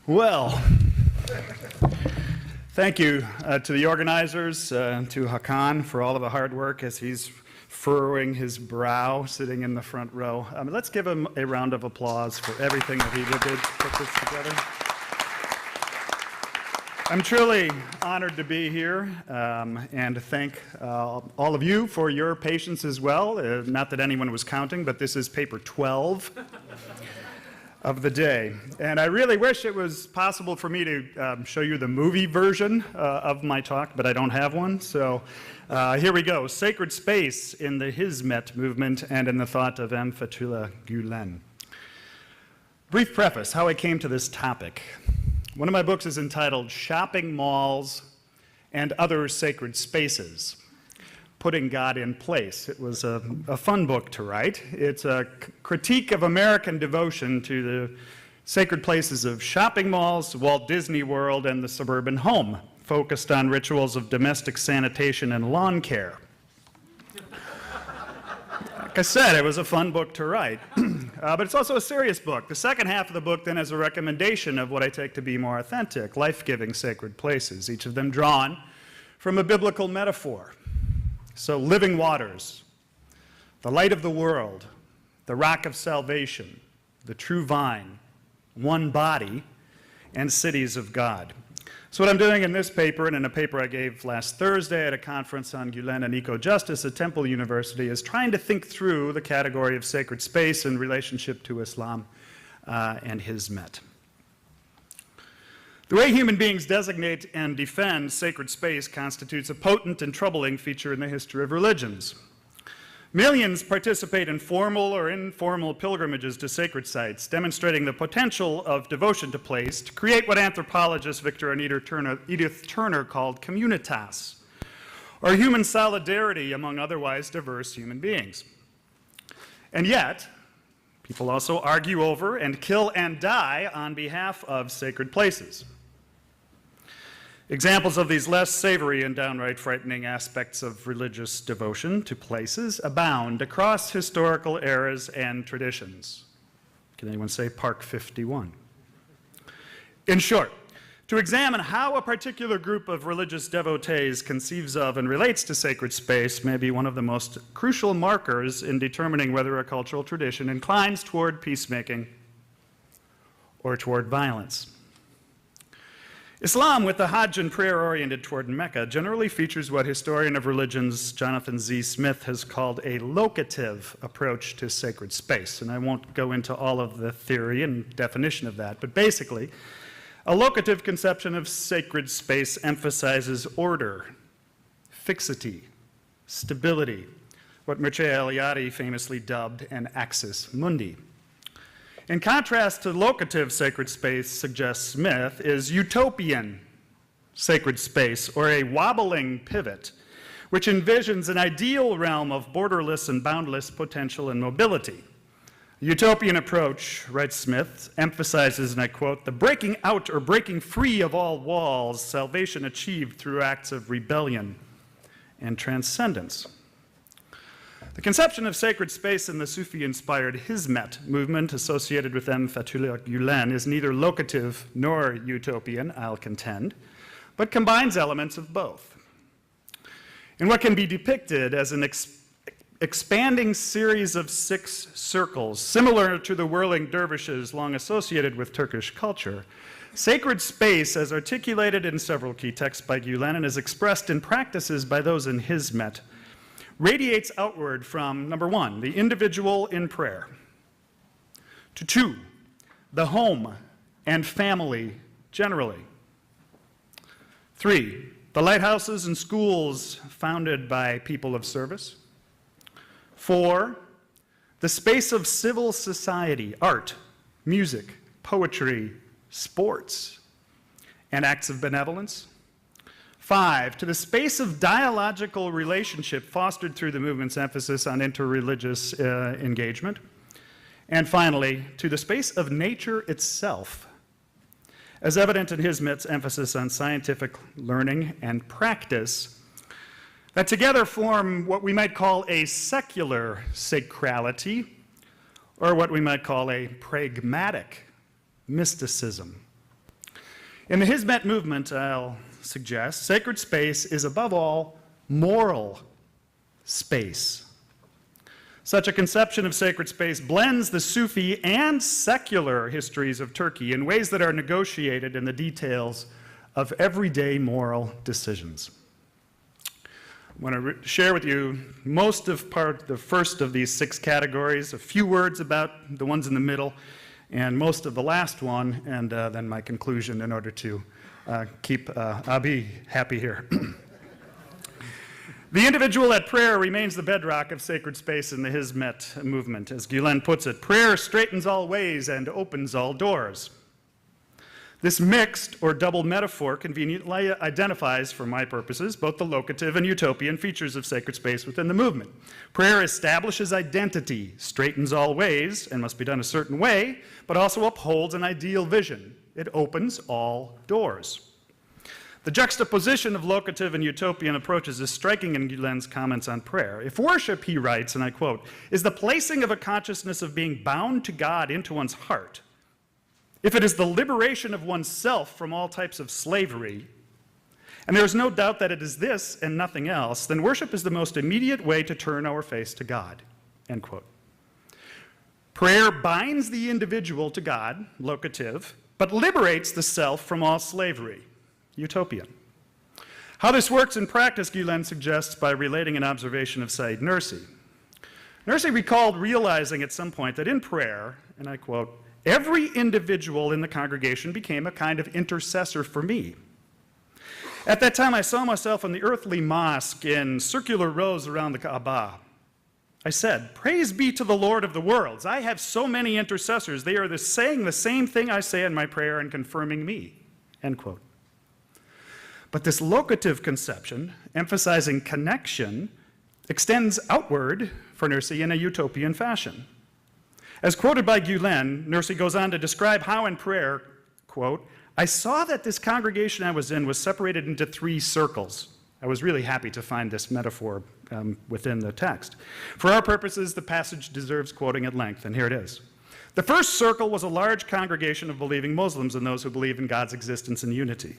Well, thank you to the organizers, to Hakan for all of the hard work as he's furrowing his brow, sitting in the front row. Let's give him a round of applause for everything that he did to put this together. I'm truly honored to be here and to thank all of you for your patience as well. Not that anyone was counting, but this is paper 12 of the day. And I really wish it was possible for me to show you the movie version of my talk, but I don't have one. So here we go. Sacred space in the Hizmet movement and in the thought of Fethullah Gülen. Brief preface, how I came to this topic. One of my books is entitled Shopping Malls and Other Sacred Spaces, Putting God in Place. It was a fun book to write. It's a critique of American devotion to the sacred places of shopping malls, Walt Disney World, and the suburban home, focused on rituals of domestic sanitation and lawn care. Like I said, it was a fun book to write, but it's also a serious book. The second half of the book then is a recommendation of what I take to be more authentic, life-giving sacred places, each of them drawn from a biblical metaphor. So living waters, the light of the world, the rock of salvation, the true vine, one body, and cities of God. So what I'm doing in this paper and in a paper I gave last Thursday at a conference on Gülen and eco-justice at Temple University is trying to think through the category of sacred space in relationship to Islam and Hizmet. The way human beings designate and defend sacred space constitutes a potent and troubling feature in the history of religions. Millions participate in formal or informal pilgrimages to sacred sites, demonstrating the potential of devotion to place to create what anthropologists Victor and Edith Turner called communitas, or human solidarity among otherwise diverse human beings. And yet, people also argue over and kill and die on behalf of sacred places. Examples of these less savory and downright frightening aspects of religious devotion to places abound across historical eras and traditions. Can anyone say Park 51? In short, to examine how a particular group of religious devotees conceives of and relates to sacred space may be one of the most crucial markers in determining whether a cultural tradition inclines toward peacemaking or toward violence. Islam, with the Hajj and prayer oriented toward Mecca, generally features what historian of religions Jonathan Z. Smith has called a locative approach to sacred space. And I won't go into all of the theory and definition of that, but basically, a locative conception of sacred space emphasizes order, fixity, stability, what Mircea Eliade famously dubbed an axis mundi. In contrast to locative sacred space, suggests Smith, is utopian sacred space, or a wobbling pivot, which envisions an ideal realm of borderless and boundless potential and mobility. The utopian approach, writes Smith, emphasizes, and I quote, the breaking out or breaking free of all walls, salvation achieved through acts of rebellion and transcendence. The conception of sacred space in the Sufi-inspired Hizmet movement associated with Fethullah Gülen is neither locative nor utopian, I'll contend, but combines elements of both. In what can be depicted as an expanding series of 6 circles, similar to the whirling dervishes long associated with Turkish culture, sacred space, as articulated in several key texts by Gülen and as expressed in practices by those in Hizmet, radiates outward from, number 1, the individual in prayer, to 2, the home and family generally, 3, the lighthouses and schools founded by people of service, 4, the space of civil society, art, music, poetry, sports, and acts of benevolence, 5, to the space of dialogical relationship fostered through the movement's emphasis on interreligious engagement. And finally, to the space of nature itself, as evident in Hizmet's emphasis on scientific learning and practice, that together form what we might call a secular sacrality, or what we might call a pragmatic mysticism. In the Hizmet movement, I'll suggest, sacred space is above all moral space. Such a conception of sacred space blends the Sufi and secular histories of Turkey in ways that are negotiated in the details of everyday moral decisions. I want to share with you the first of these 6 categories, a few words about the ones in the middle, and most of the last one, and then my conclusion in order to keep Abi happy here. The individual at prayer remains the bedrock of sacred space in the Hizmet movement. As Gülen puts it, prayer straightens all ways and opens all doors. This mixed or double metaphor conveniently identifies, for my purposes, both the locative and utopian features of sacred space within the movement. Prayer establishes identity, straightens all ways, and must be done a certain way, but also upholds an ideal vision. It opens all doors. The juxtaposition of locative and utopian approaches is striking in Gülen's comments on prayer. If worship, he writes, and I quote, is the placing of a consciousness of being bound to God into one's heart, if it is the liberation of oneself from all types of slavery, and there is no doubt that it is this and nothing else, then worship is the most immediate way to turn our face to God, end quote. Prayer binds the individual to God, locative, but liberates the self from all slavery, utopian. How this works in practice, Gülen suggests by relating an observation of Said Nursi. Nursi recalled realizing at some point that in prayer, and I quote, every individual in the congregation became a kind of intercessor for me. At that time, I saw myself in the earthly mosque in circular rows around the Kaaba. I said, praise be to the Lord of the worlds. I have so many intercessors. They are saying the same thing I say in my prayer and confirming me, end quote. But this locative conception, emphasizing connection, extends outward for Nursi in a utopian fashion. As quoted by Gülen, Nursi goes on to describe how in prayer, quote, I saw that this congregation I was in was separated into 3 circles. I was really happy to find this metaphor within the text. For our purposes, the passage deserves quoting at length, and here it is. The first circle was a large congregation of believing Muslims and those who believe in God's existence and unity.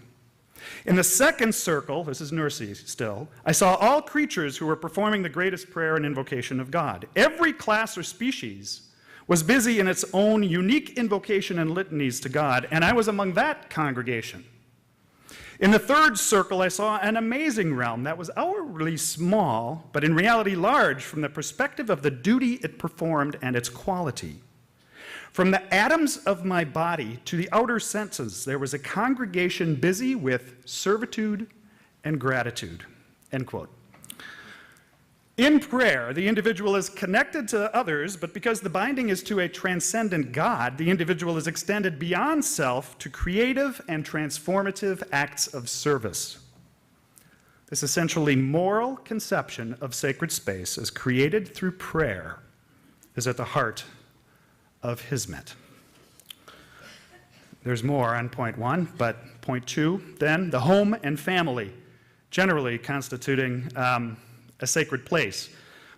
In the second circle, this is Nursi still, I saw all creatures who were performing the greatest prayer and invocation of God. Every class or species was busy in its own unique invocation and litanies to God, and I was among that congregation. In the third circle, I saw an amazing realm that was outwardly small, but in reality large from the perspective of the duty it performed and its quality. From the atoms of my body to the outer senses, there was a congregation busy with servitude and gratitude, end quote. In prayer, the individual is connected to others, but because the binding is to a transcendent God, the individual is extended beyond self to creative and transformative acts of service. This essentially moral conception of sacred space as created through prayer is at the heart of Hizmet. There's more on point 1, but point 2, then, the home and family, generally constituting a sacred place,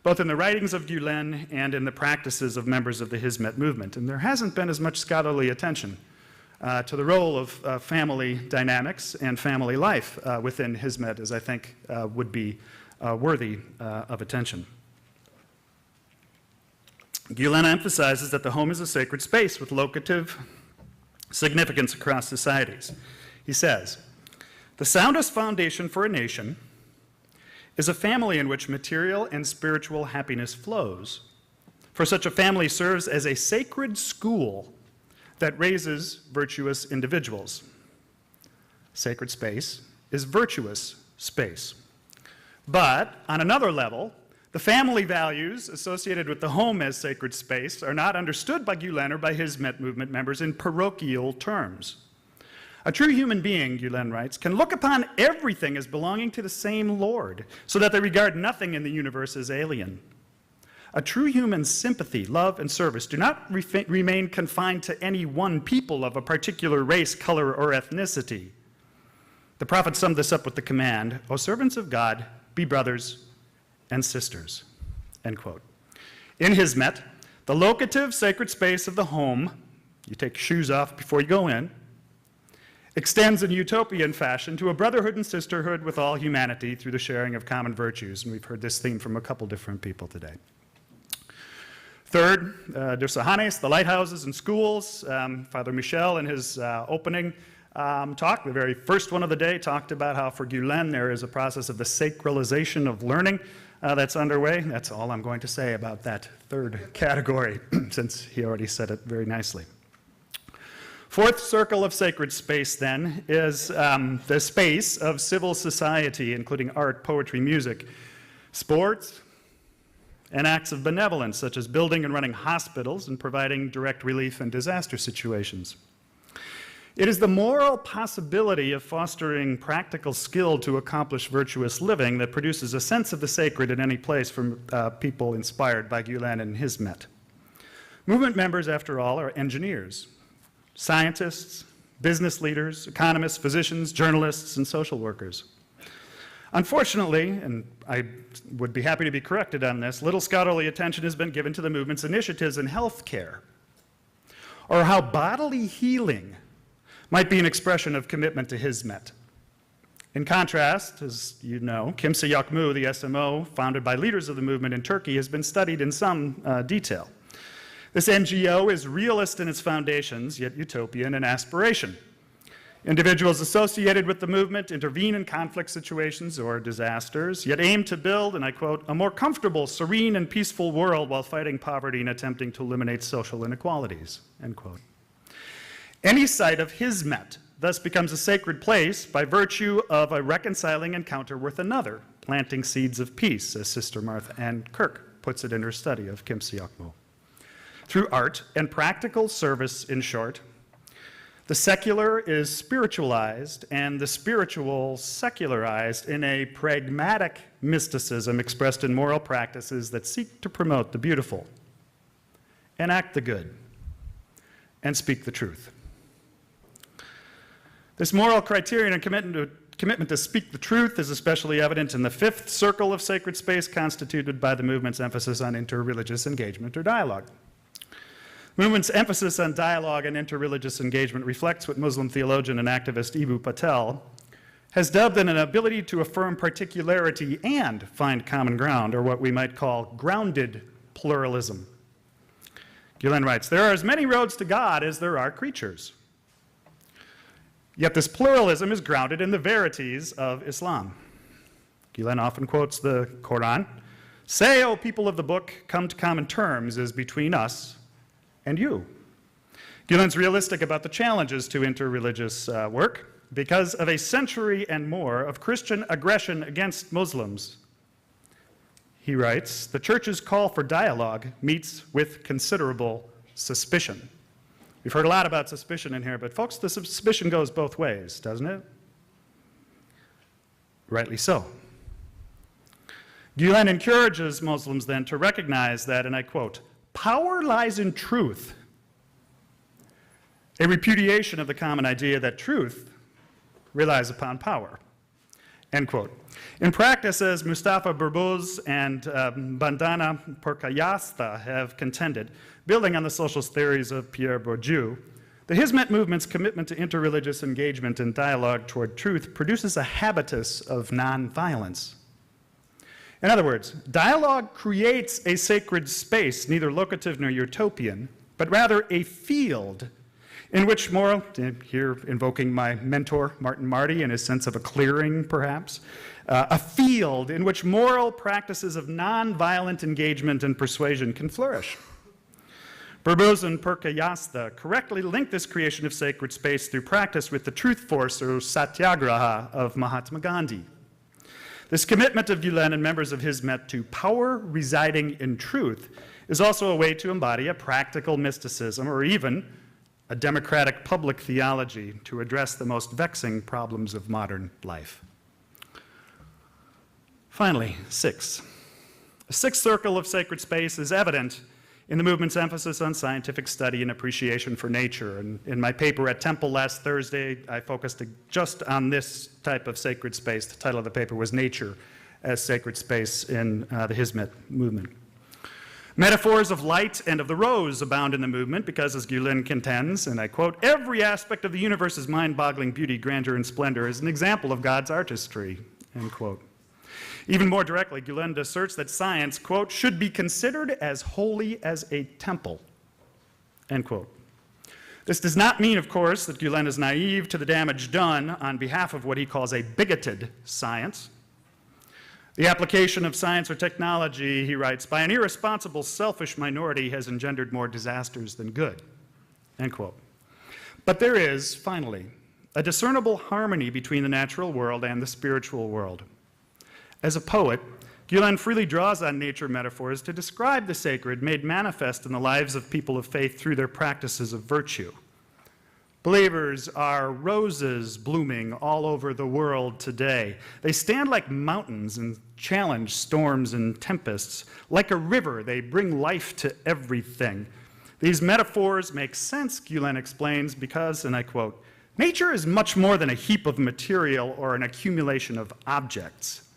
both in the writings of Gülen and in the practices of members of the Hizmet movement. And there hasn't been as much scholarly attention to the role of family dynamics and family life within Hizmet as I think would be worthy of attention. Gülen emphasizes that the home is a sacred space with locative significance across societies. He says, the soundest foundation for a nation is a family in which material and spiritual happiness flows. For such a family serves as a sacred school that raises virtuous individuals. Sacred space is virtuous space. But on another level, the family values associated with the home as sacred space are not understood by Gülen or by Hizmet movement members in parochial terms. A true human being, Gülen writes, can look upon everything as belonging to the same Lord, so that they regard nothing in the universe as alien. A true human's sympathy, love, and service do not remain confined to any one people of a particular race, color, or ethnicity. The prophet summed this up with the command, O servants of God, be brothers and sisters, end quote. In Hizmet, the locative sacred space of the home, you take your shoes off before you go in, extends in utopian fashion to a brotherhood and sisterhood with all humanity through the sharing of common virtues. And we've heard this theme from a couple different people today. Third, Dos Anjos, the lighthouses and schools. Father Michel, in his opening talk, the very first one of the day, talked about how for Gülen there is a process of the sacralization of learning that's underway. That's all I'm going to say about that third category, since he already said it very nicely. Fourth circle of sacred space, then, is the space of civil society, including art, poetry, music, sports, and acts of benevolence, such as building and running hospitals and providing direct relief in disaster situations. It is the moral possibility of fostering practical skill to accomplish virtuous living that produces a sense of the sacred in any place from people inspired by Gülen and Hizmet. Movement members, after all, are engineers, scientists, business leaders, economists, physicians, journalists, and social workers. Unfortunately, and I would be happy to be corrected on this, little scholarly attention has been given to the movement's initiatives in healthcare, or how bodily healing might be an expression of commitment to Hizmet. In contrast, as you know, Kimse Yakmu, the SMO, founded by leaders of the movement in Turkey, has been studied in some detail. This NGO is realist in its foundations, yet utopian in aspiration. Individuals associated with the movement intervene in conflict situations or disasters, yet aim to build, and I quote, a more comfortable, serene, and peaceful world while fighting poverty and attempting to eliminate social inequalities, end quote. Any site of Hizmet thus becomes a sacred place by virtue of a reconciling encounter with another, planting seeds of peace, as Sister Martha Ann Kirk puts it in her study of Kimse Yakmu. Through art and practical service, in short, the secular is spiritualized and the spiritual secularized in a pragmatic mysticism expressed in moral practices that seek to promote the beautiful, enact the good, and speak the truth. This moral criterion and commitment to speak the truth is especially evident in the fifth circle of sacred space constituted by the movement's emphasis on interreligious engagement or dialogue. The movement's emphasis on dialogue and interreligious engagement reflects what Muslim theologian and activist Eboo Patel has dubbed an ability to affirm particularity and find common ground, or what we might call grounded pluralism. Gülen writes, "There are as many roads to God as there are creatures. Yet this pluralism is grounded in the verities of Islam." Gülen often quotes the Quran. "Say, O people of the book, come to common terms as between us and you." Gülen's realistic about the challenges to interreligious work because of a century and more of Christian aggression against Muslims. He writes, "The church's call for dialogue meets with considerable suspicion." We've heard a lot about suspicion in here, but folks, the suspicion goes both ways, doesn't it? Rightly so. Gülen encourages Muslims then to recognize that, and I quote, "Power lies in truth," a repudiation of the common idea that truth relies upon power, end quote. In practice, as Mustafa Birboz and Bandana Perkayasta have contended, building on the socialist theories of Pierre Bourdieu, the Hizmet movement's commitment to interreligious engagement and dialogue toward truth produces a habitus of nonviolence. In other words, dialogue creates a sacred space, neither locative nor utopian, but rather a field in which moral, here invoking my mentor, Martin Marty, and his sense of a clearing, perhaps, a field in which moral practices of nonviolent engagement and persuasion can flourish. Birboz and Perkayasta correctly link this creation of sacred space through practice with the truth force, or satyagraha, of Mahatma Gandhi. This commitment of Gülen and members of Hizmet to power residing in truth is also a way to embody a practical mysticism, or even a democratic public theology to address the most vexing problems of modern life. Finally, six. A sixth circle of sacred space is evident in the movement's emphasis on scientific study and appreciation for nature. And in my paper at Temple last Thursday, I focused just on this type of sacred space. The title of the paper was Nature as Sacred Space in the Hizmet movement. Metaphors of light and of the rose abound in the movement because, as Gülen contends, and I quote, every aspect of the universe's mind-boggling beauty, grandeur, and splendor is an example of God's artistry, end quote. Even more directly, Gülen asserts that science, quote, should be considered as holy as a temple, end quote. This does not mean, of course, that Gülen is naive to the damage done on behalf of what he calls a bigoted science. The application of science or technology, he writes, by an irresponsible, selfish minority has engendered more disasters than good, end quote. But there is, finally, a discernible harmony between the natural world and the spiritual world. As a poet, Gülen freely draws on nature metaphors to describe the sacred made manifest in the lives of people of faith through their practices of virtue. Believers are roses blooming all over the world today. They stand like mountains and challenge storms and tempests. Like a river, they bring life to everything. These metaphors make sense, Gülen explains, because, and I quote, nature is much more than a heap of material or an accumulation of objects.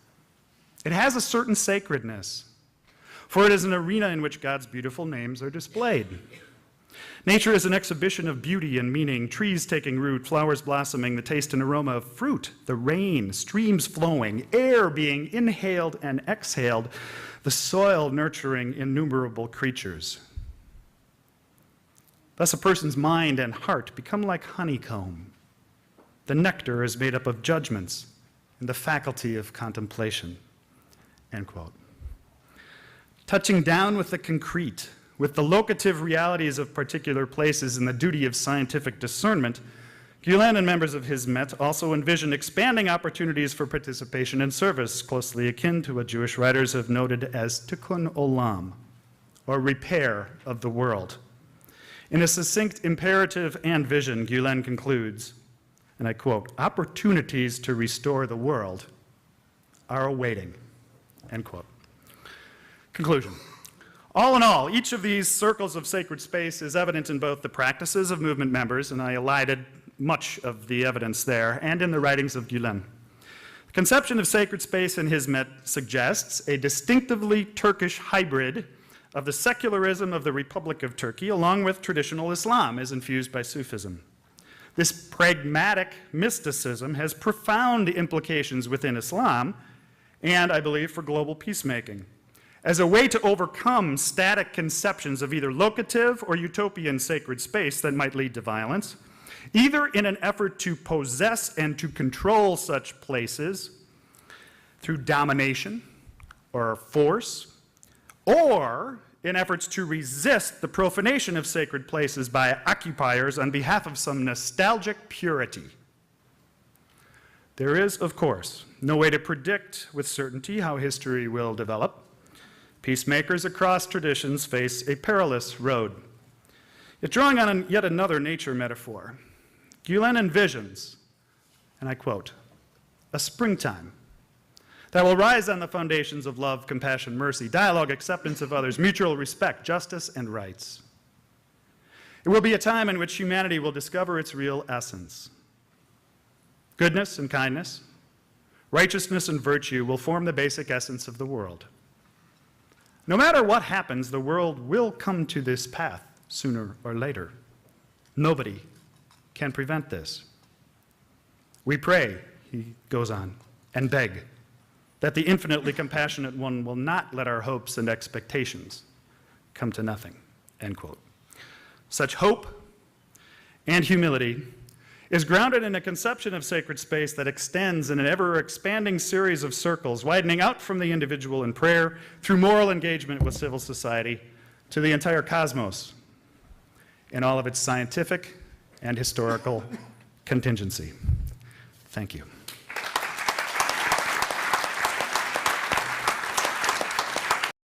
It has a certain sacredness, for it is an arena in which God's beautiful names are displayed. Nature is an exhibition of beauty and meaning, trees taking root, flowers blossoming, the taste and aroma of fruit, the rain, streams flowing, air being inhaled and exhaled, the soil nurturing innumerable creatures. Thus a person's mind and heart become like honeycomb. The nectar is made up of judgments and the faculty of contemplation, end quote. Touching down with the concrete, with the locative realities of particular places and the duty of scientific discernment, Gülen and members of Hizmet also envision expanding opportunities for participation and service, closely akin to what Jewish writers have noted as tikkun olam, or repair of the world. In a succinct imperative and vision, Gülen concludes, and I quote, opportunities to restore the world are awaiting, end quote. Conclusion. All in all, each of these circles of sacred space is evident in both the practices of movement members, and I elided much of the evidence there, and in the writings of Gülen. The conception of sacred space in Hizmet suggests a distinctively Turkish hybrid of the secularism of the Republic of Turkey, along with traditional Islam as infused by Sufism. This pragmatic mysticism has profound implications within Islam, and I believe for global peacemaking. As a way to overcome static conceptions of either locative or utopian sacred space that might lead to violence, either in an effort to possess and to control such places through domination or force, or in efforts to resist the profanation of sacred places by occupiers on behalf of some nostalgic purity. There is, of course, no way to predict with certainty how history will develop. Peacemakers across traditions face a perilous road. Yet drawing on yet another nature metaphor, Gülen envisions, and I quote, a springtime that will rise on the foundations of love, compassion, mercy, dialogue, acceptance of others, mutual respect, justice, and rights. It will be a time in which humanity will discover its real essence. Goodness and kindness, righteousness and virtue will form the basic essence of the world. No matter what happens, the world will come to this path sooner or later. Nobody can prevent this. We pray, he goes on, and beg that the infinitely compassionate one will not let our hopes and expectations come to nothing, end quote. Such hope and humility is grounded in a conception of sacred space that extends in an ever-expanding series of circles, widening out from the individual in prayer through moral engagement with civil society to the entire cosmos in all of its scientific and historical contingency. Thank you.